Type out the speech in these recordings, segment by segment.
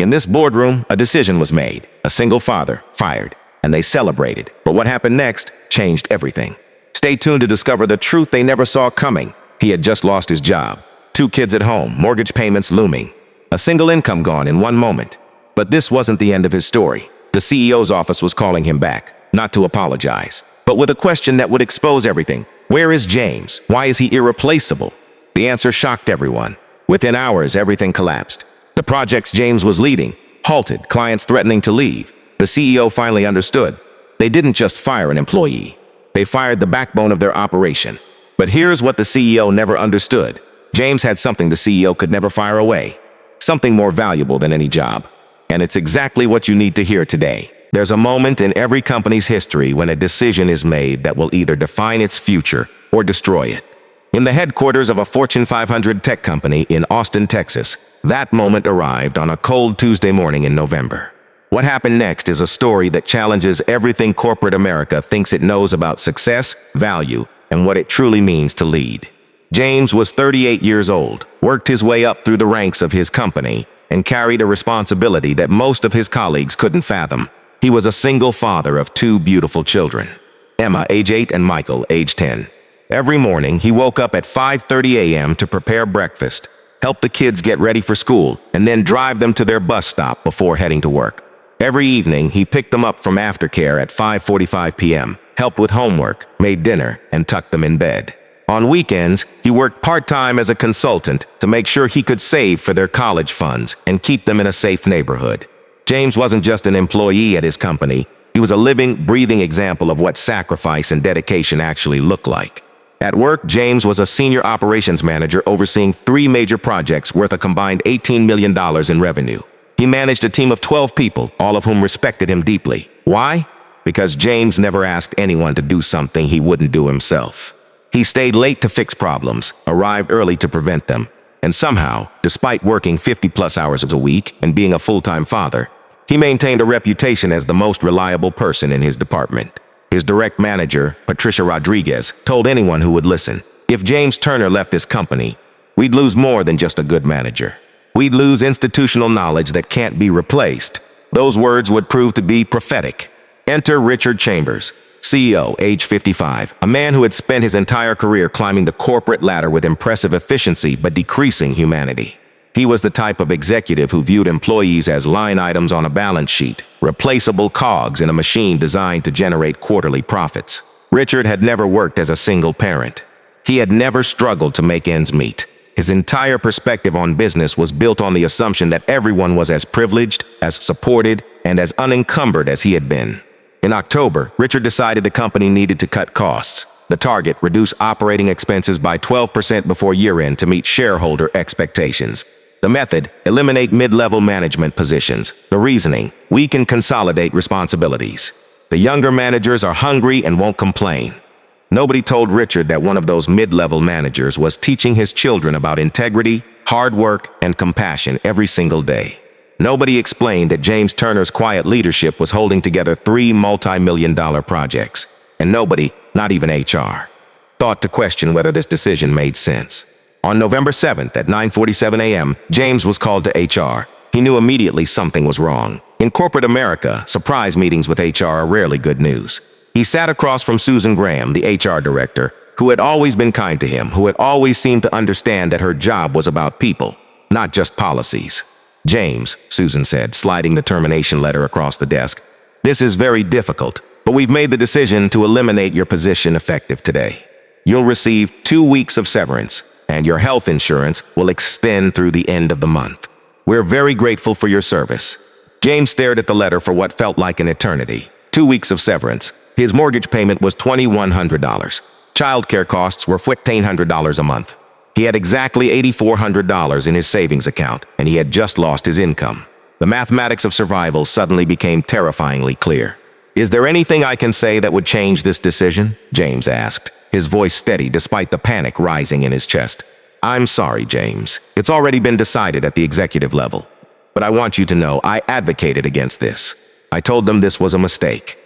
In this boardroom, a decision was made. A single father fired, and they celebrated. But what happened next changed everything. Stay tuned to discover the truth they never saw coming. He had just lost his job. 2 kids at home, mortgage payments looming. A single income gone in one moment. But this wasn't the end of his story. The CEO's office was calling him back, not to apologize, but with a question that would expose everything. Where is James? Why is he irreplaceable? The answer shocked everyone. Within hours, everything collapsed. The projects James was leading halted, clients threatening to leave. The CEO finally understood. They didn't just fire an employee. They fired the backbone of their operation. But here's what the CEO never understood. James had something the CEO could never fire away. Something more valuable than any job. And it's exactly what you need to hear today. There's a moment in every company's history when a decision is made that will either define its future or destroy it. In the headquarters of a Fortune 500 tech company in Austin, Texas, that moment arrived on a cold Tuesday morning in November. What happened next is a story that challenges everything corporate America thinks it knows about success, value, and what it truly means to lead. James was 38 years old, worked his way up through the ranks of his company, and carried a responsibility that most of his colleagues couldn't fathom. He was a single father of 2 beautiful children, Emma, age 8, and Michael, age 10. Every morning, he woke up at 5:30 a.m. to prepare breakfast, help the kids get ready for school, and then drive them to their bus stop before heading to work. Every evening, he picked them up from aftercare at 5:45 p.m., helped with homework, made dinner, and tucked them in bed. On weekends, he worked part-time as a consultant to make sure he could save for their college funds and keep them in a safe neighborhood. James wasn't just an employee at his company. He was a living, breathing example of what sacrifice and dedication actually look like. At work, James was a senior operations manager overseeing 3 major projects worth a combined $18 million in revenue. He managed a team of 12 people, all of whom respected him deeply. Why? Because James never asked anyone to do something he wouldn't do himself. He stayed late to fix problems, arrived early to prevent them, and somehow, despite working 50-plus hours a week and being a full-time father, he maintained a reputation as the most reliable person in his department. His direct manager, Patricia Rodriguez, told anyone who would listen, "If James Turner left this company, we'd lose more than just a good manager. We'd lose institutional knowledge that can't be replaced." Those words would prove to be prophetic. Enter Richard Chambers, CEO, age 55, a man who had spent his entire career climbing the corporate ladder with impressive efficiency but decreasing humanity. He was the type of executive who viewed employees as line items on a balance sheet, replaceable cogs in a machine designed to generate quarterly profits. Richard had never worked as a single parent. He had never struggled to make ends meet. His entire perspective on business was built on the assumption that everyone was as privileged, as supported, and as unencumbered as he had been. In October, Richard decided the company needed to cut costs. The target, reduce operating expenses by 12% before year-end to meet shareholder expectations. The method, eliminate mid-level management positions. The reasoning, we can consolidate responsibilities. The younger managers are hungry and won't complain. Nobody told Richard that one of those mid-level managers was teaching his children about integrity, hard work, and compassion every single day. Nobody explained that James Turner's quiet leadership was holding together 3 multi-million-dollar projects. And nobody, not even HR, thought to question whether this decision made sense. On November 7th at 9:47 a.m., James was called to HR. He knew immediately something was wrong. In corporate America, surprise meetings with HR are rarely good news. He sat across from Susan Graham, the HR director, who had always been kind to him, who had always seemed to understand that her job was about people, not just policies. "James," Susan said, sliding the termination letter across the desk, "this is very difficult, but we've made the decision to eliminate your position effective today. You'll receive 2 weeks of severance, and your health insurance will extend through the end of the month. We're very grateful for your service." James stared at the letter for what felt like an eternity. 2 weeks of severance. His mortgage payment was $2,100. Childcare costs were $1,500 a month. He had exactly $8,400 in his savings account, and he had just lost his income. The mathematics of survival suddenly became terrifyingly clear. "Is there anything I can say that would change this decision?" James asked, his voice steady despite the panic rising in his chest. "I'm sorry, James. It's already been decided at the executive level. But I want you to know I advocated against this. I told them this was a mistake."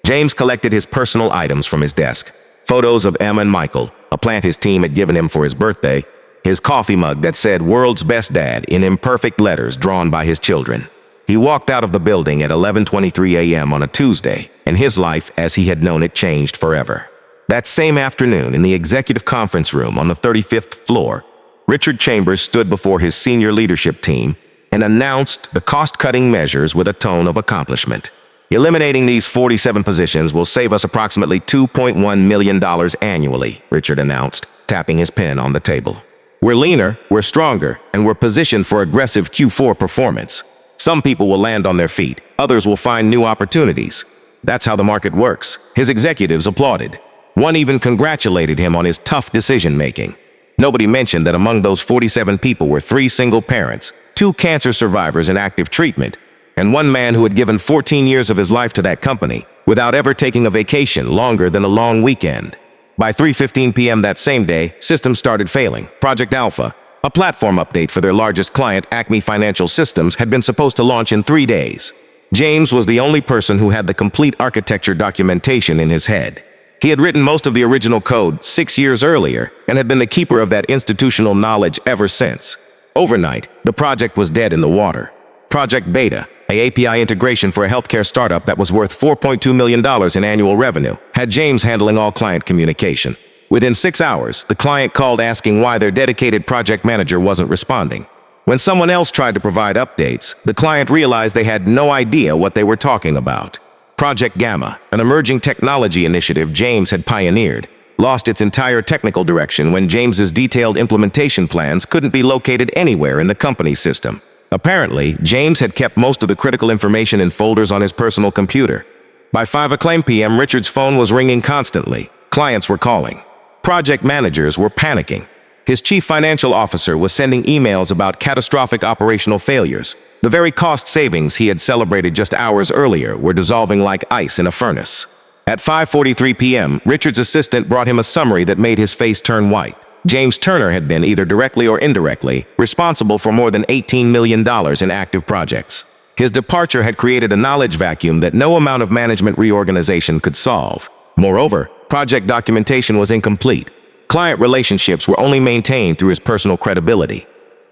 James collected his personal items from his desk. Photos of Emma and Michael, a plant his team had given him for his birthday, his coffee mug that said "World's Best Dad" in imperfect letters drawn by his children. He walked out of the building at 11:23 a.m. on a Tuesday, and his life as he had known it changed forever. That same afternoon, in the executive conference room on the 35th floor, Richard Chambers stood before his senior leadership team and announced the cost-cutting measures with a tone of accomplishment. Eliminating these 47 positions will save us approximately $2.1 million annually, Richard announced, tapping his pen on the table. We're leaner, we're stronger, and we're positioned for aggressive Q4 performance. Some people will land on their feet, others will find new opportunities. That's how the market works. His executives applauded. One even congratulated him on his tough decision-making. Nobody mentioned that among those 47 people were 3 single parents, 2 cancer survivors in active treatment, and 1 man who had given 14 years of his life to that company without ever taking a vacation longer than a long weekend. By 3:15 p.m. that same day, systems started failing. Project Alpha, a platform update for their largest client, Acme Financial Systems, had been supposed to launch in 3 days. James was the only person who had the complete architecture documentation in his head. He had written most of the original code 6 years earlier and had been the keeper of that institutional knowledge ever since. Overnight, the project was dead in the water. Project Beta, an API integration for a healthcare startup that was worth $4.2 million in annual revenue, had James handling all client communication. Within 6 hours, the client called asking why their dedicated project manager wasn't responding. When someone else tried to provide updates, the client realized they had no idea what they were talking about. Project Gamma, an emerging technology initiative James had pioneered, lost its entire technical direction when James's detailed implementation plans couldn't be located anywhere in the company system. Apparently, James had kept most of the critical information in folders on his personal computer. By 5 p.m., Richard's phone was ringing constantly. Clients were calling. Project managers were panicking. His chief financial officer was sending emails about catastrophic operational failures. The very cost savings he had celebrated just hours earlier were dissolving like ice in a furnace. At 5:43 p.m., Richard's assistant brought him a summary that made his face turn white. James Turner had been, either directly or indirectly, responsible for more than $18 million in active projects. His departure had created a knowledge vacuum that no amount of management reorganization could solve. Moreover, project documentation was incomplete. Client relationships were only maintained through his personal credibility.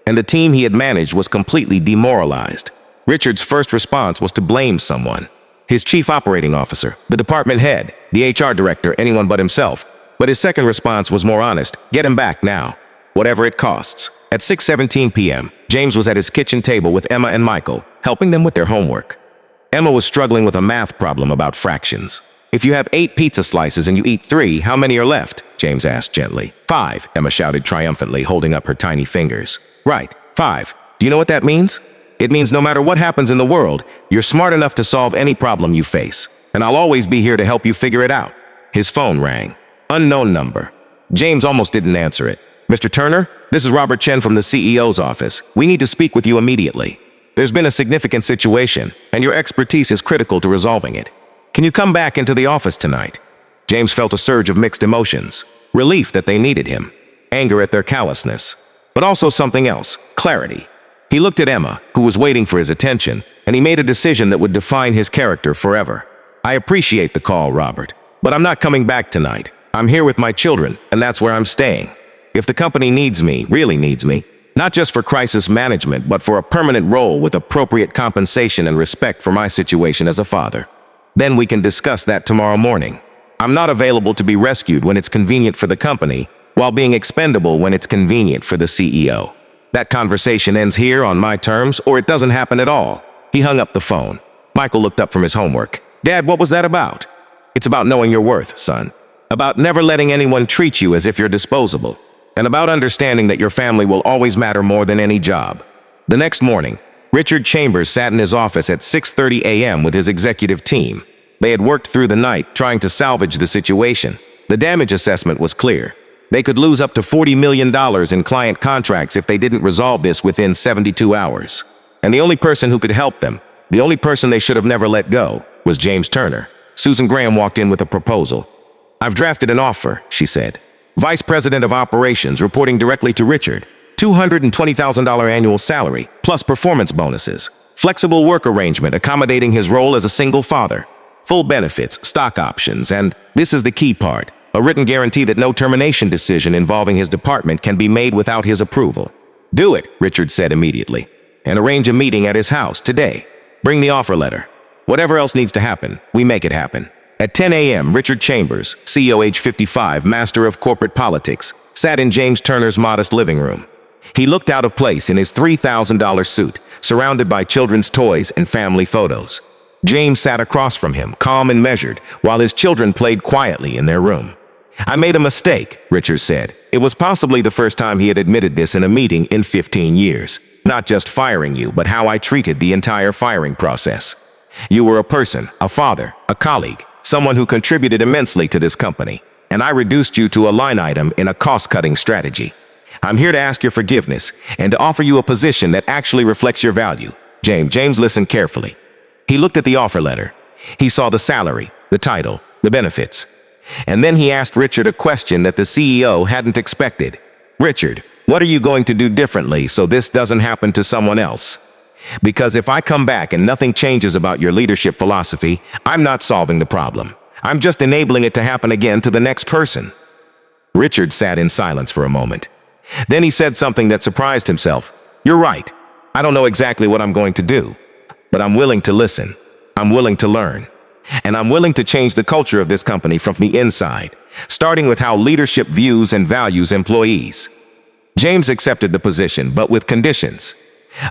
And the team he had managed was completely demoralized. Richard's first response was to blame someone. His chief operating officer, the department head, the HR director, anyone but himself. But his second response was more honest: get him back now, whatever it costs. At 6:17 p.m., James was at his kitchen table with Emma and Michael, helping them with their homework. Emma was struggling with a math problem about fractions. If you have 8 pizza slices and you eat 3, how many are left? James asked gently. 5, Emma shouted triumphantly, holding up her tiny fingers. Right, 5. Do you know what that means? It means no matter what happens in the world, you're smart enough to solve any problem you face. And I'll always be here to help you figure it out. His phone rang. Unknown number. James almost didn't answer it. Mr. Turner, this is Robert Chen from the CEO's office. We need to speak with you immediately. There's been a significant situation, and your expertise is critical to resolving it. Can you come back into the office tonight? James felt a surge of mixed emotions. Relief that they needed him. Anger at their callousness. But also something else. Clarity. He looked at Emma, who was waiting for his attention, and he made a decision that would define his character forever. I appreciate the call, Robert, but I'm not coming back tonight. I'm here with my children, and that's where I'm staying. If the company needs me, really needs me, not just for crisis management, but for a permanent role with appropriate compensation and respect for my situation as a father, then we can discuss that tomorrow morning. I'm not available to be rescued when it's convenient for the company, while being expendable when it's convenient for the CEO. That conversation ends here on my terms, or it doesn't happen at all. He hung up the phone. Michael looked up from his homework. Dad, what was that about? It's about knowing your worth, son. About never letting anyone treat you as if you're disposable. And about understanding that your family will always matter more than any job. The next morning, Richard Chambers sat in his office at 6:30 a.m. with his executive team. They had worked through the night trying to salvage the situation. The damage assessment was clear. They could lose up to $40 million in client contracts if they didn't resolve this within 72 hours. And the only person who could help them, the only person they should have never let go, was James Turner. Susan Graham walked in with a proposal. I've drafted an offer, she said. Vice President of Operations reporting directly to Richard. $220,000 annual salary, plus performance bonuses. Flexible work arrangement accommodating his role as a single father. Full benefits, stock options, and, this is the key part, a written guarantee that no termination decision involving his department can be made without his approval. Do it, Richard said immediately. And arrange a meeting at his house today. Bring the offer letter. Whatever else needs to happen, we make it happen. At 10 a.m., Richard Chambers, CEO age 55, master of corporate politics, sat in James Turner's modest living room. He looked out of place in his $3,000 suit, surrounded by children's toys and family photos. James sat across from him, calm and measured, while his children played quietly in their room. "I made a mistake," Richard said. It was possibly the first time he had admitted this in a meeting in 15 years. "Not just firing you, but how I treated the entire firing process. You were a person, a father, a colleague, someone who contributed immensely to this company, and I reduced you to a line item in a cost-cutting strategy. I'm here to ask your forgiveness and to offer you a position that actually reflects your value." James listened carefully. He looked at the offer letter. He saw the salary, the title, the benefits. And then he asked Richard a question that the CEO hadn't expected. "Richard, what are you going to do differently so this doesn't happen to someone else? Because if I come back and nothing changes about your leadership philosophy, I'm not solving the problem. I'm just enabling it to happen again to the next person." Richard sat in silence for a moment. Then he said something that surprised himself. "You're right. I don't know exactly what I'm going to do, but I'm willing to listen. I'm willing to learn. And I'm willing to change the culture of this company from the inside, starting with how leadership views and values employees." James accepted the position, but with conditions.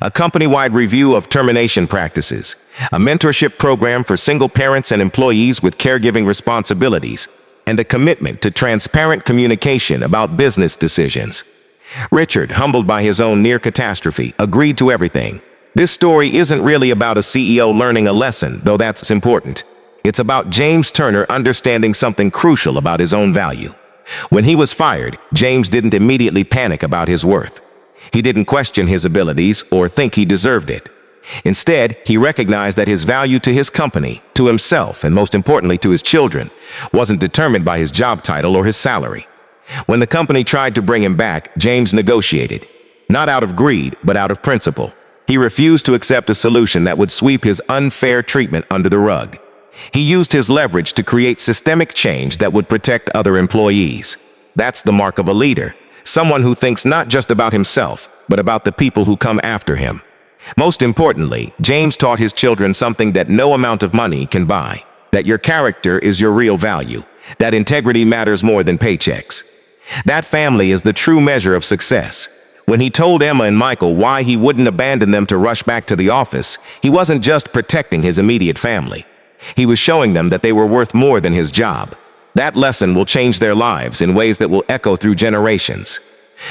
A company-wide review of termination practices, a mentorship program for single parents and employees with caregiving responsibilities, and a commitment to transparent communication about business decisions. Richard, humbled by his own near catastrophe, agreed to everything. This story isn't really about a CEO learning a lesson, though that's important. It's about James Turner understanding something crucial about his own value. When he was fired, James didn't immediately panic about his worth. He didn't question his abilities or think he deserved it. Instead, he recognized that his value to his company, to himself, and most importantly to his children, wasn't determined by his job title or his salary. When the company tried to bring him back, James negotiated. Not out of greed, but out of principle. He refused to accept a solution that would sweep his unfair treatment under the rug. He used his leverage to create systemic change that would protect other employees. That's the mark of a leader, someone who thinks not just about himself, but about the people who come after him. Most importantly, James taught his children something that no amount of money can buy: that your character is your real value, that integrity matters more than paychecks. That family is the true measure of success. When he told Emma and Michael why he wouldn't abandon them to rush back to the office, he wasn't just protecting his immediate family. He was showing them that they were worth more than his job. That lesson will change their lives in ways that will echo through generations.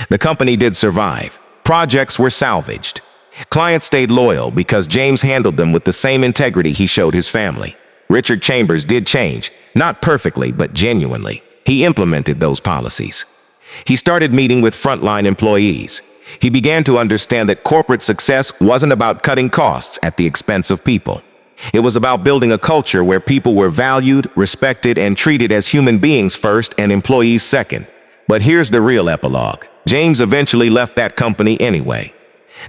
The company did survive. Projects were salvaged. Clients stayed loyal because James handled them with the same integrity he showed his family. Richard Chambers did change, not perfectly, but genuinely. He implemented those policies. He started meeting with frontline employees. He began to understand that corporate success wasn't about cutting costs at the expense of people. It was about building a culture where people were valued, respected, and treated as human beings first and employees second. But here's the real epilogue. James eventually left that company anyway.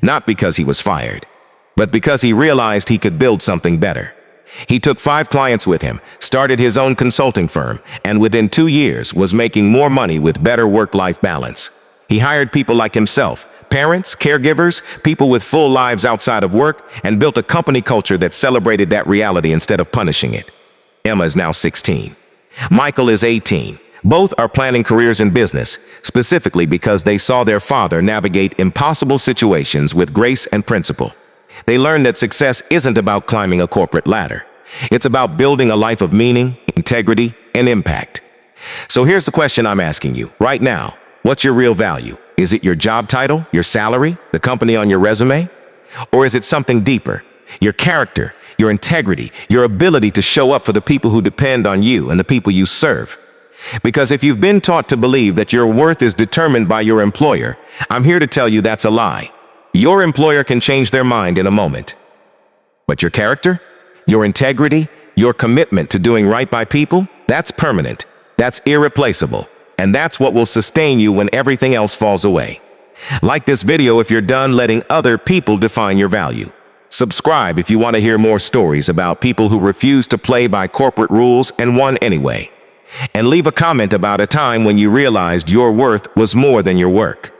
Not because he was fired, but because he realized he could build something better. He took 5 clients with him, started his own consulting firm, and within 2 years was making more money with better work-life balance. He hired people like himself, parents, caregivers, people with full lives outside of work, and built a company culture that celebrated that reality instead of punishing it. Emma is now 16. Michael is 18. Both are planning careers in business, specifically because they saw their father navigate impossible situations with grace and principle. They learned that success isn't about climbing a corporate ladder. It's about building a life of meaning, integrity, and impact. So here's the question I'm asking you right now. What's your real value? Is it your job title, your salary, the company on your resume? Or is it something deeper? Your character, your integrity, your ability to show up for the people who depend on you and the people you serve. Because if you've been taught to believe that your worth is determined by your employer, I'm here to tell you that's a lie. Your employer can change their mind in a moment. But your character, your integrity, your commitment to doing right by people, that's permanent. That's irreplaceable. And that's what will sustain you when everything else falls away. Like this video if you're done letting other people define your value. Subscribe if you want to hear more stories about people who refuse to play by corporate rules and won anyway. And leave a comment about a time when you realized your worth was more than your work.